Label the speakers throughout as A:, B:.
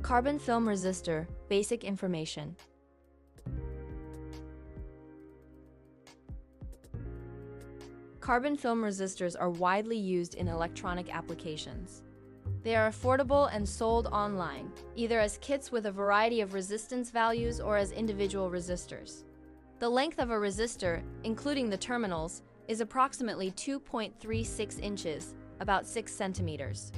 A: Carbon film resistor, basic information. Carbon film resistors are widely used in electronic applications. They are affordable and sold online, either as kits with a variety of resistance values or as individual resistors. The length of a resistor, including the terminals, is approximately 2.36 inches, about 6 centimeters.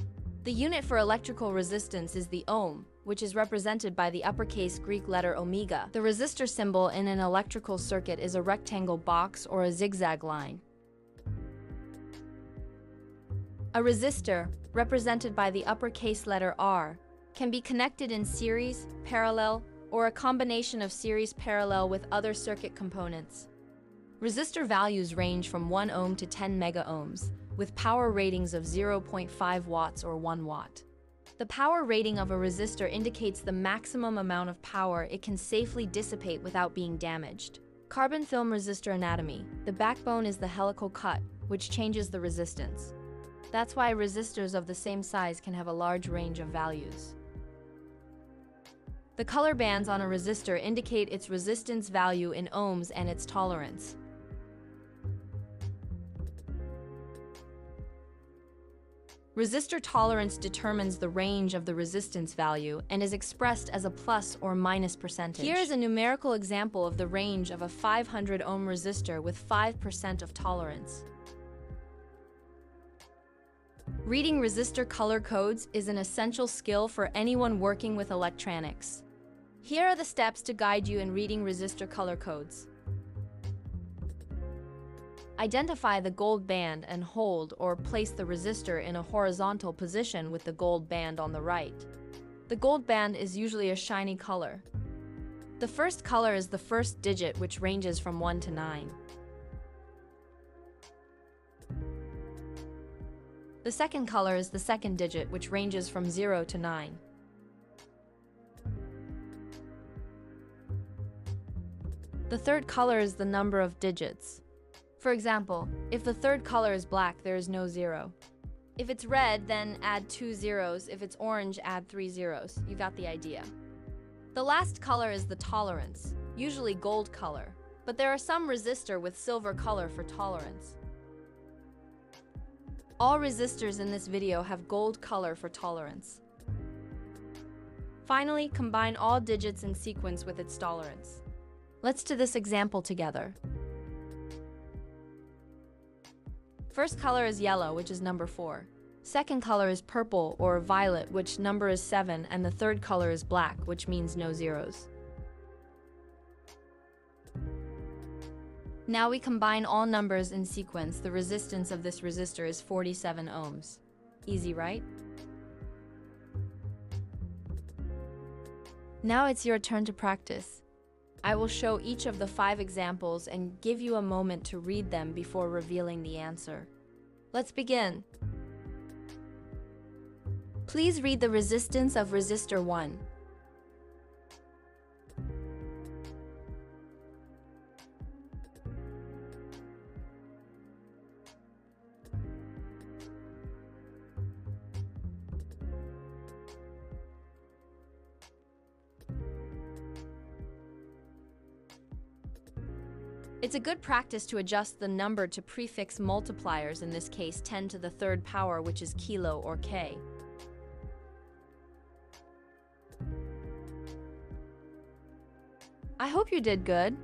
A: The unit for electrical resistance is the ohm, which is represented by the uppercase Greek letter omega. The resistor symbol in an electrical circuit is a rectangle box or a zigzag line. A resistor, represented by the uppercase letter R, can be connected in series, parallel, or a combination of series parallel with other circuit components. Resistor values range from 1 ohm to 10 megaohms, with power ratings of 0.5 watts or 1 watt. The power rating of a resistor indicates the maximum amount of power it can safely dissipate without being damaged. Carbon film resistor anatomy. The backbone is the helical cut, which changes the resistance. That's why resistors of the same size can have a large range of values. The color bands on a resistor indicate its resistance value in ohms and its tolerance. Resistor tolerance determines the range of the resistance value and is expressed as a plus or minus percentage. Here is a numerical example of the range of a 500 ohm resistor with 5% of tolerance. Reading resistor color codes is an essential skill for anyone working with electronics. Here are the steps to guide you in reading resistor color codes. Identify the gold band and hold or place the resistor in a horizontal position with the gold band on the right. The gold band is usually a shiny color. The first color is the first digit, which ranges from 1 to 9. The second color is the second digit, which ranges from 0 to 9. The third color is the number of digits. For example, if the third color is black, there is no 0. If it's red, then add 2 zeros. If it's orange, add 3 zeros. You got the idea. The last color is the tolerance, usually gold color, but there are some resistor with silver color for tolerance. All resistors in this video have gold color for tolerance. Finally, combine all digits in sequence with its tolerance. Let's do this example together. First color is yellow, which is number 4. Second color is purple or violet, which number is 7, and the third color is black, which means no zeros. Now we combine all numbers in sequence. The resistance of this resistor is 47 ohms. Easy, right? Now it's your turn to practice. I will show each of the 5 examples and give you a moment to read them before revealing the answer. Let's begin. Please read the resistance of resistor 1. It's a good practice to adjust the number to prefix multipliers, in this case 10 to the third power, which is kilo or K. I hope you did good.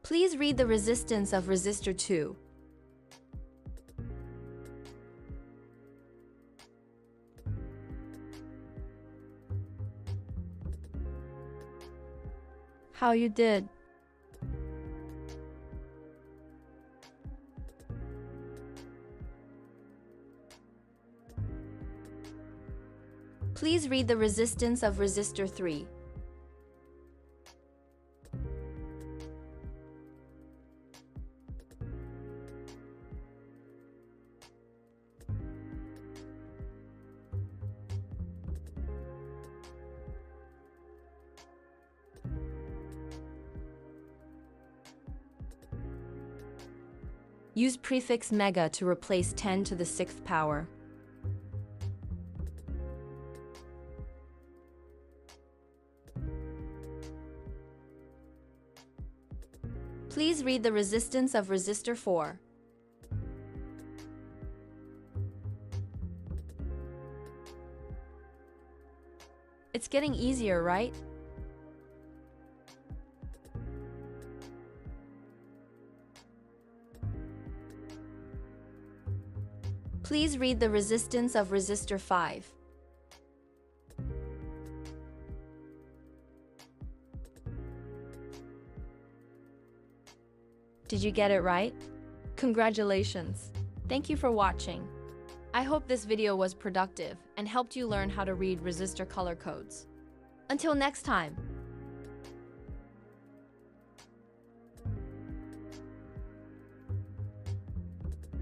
A: Please read the resistance of resistor 2. How you did. Please read the resistance of resistor 3. Use prefix mega to replace 10 to the 6th power. Please read the resistance of resistor 4. It's getting easier, right? Please read the resistance of resistor 5. Did you get it right? Congratulations! Thank you for watching. I hope this video was productive and helped you learn how to read resistor color codes. Until next time!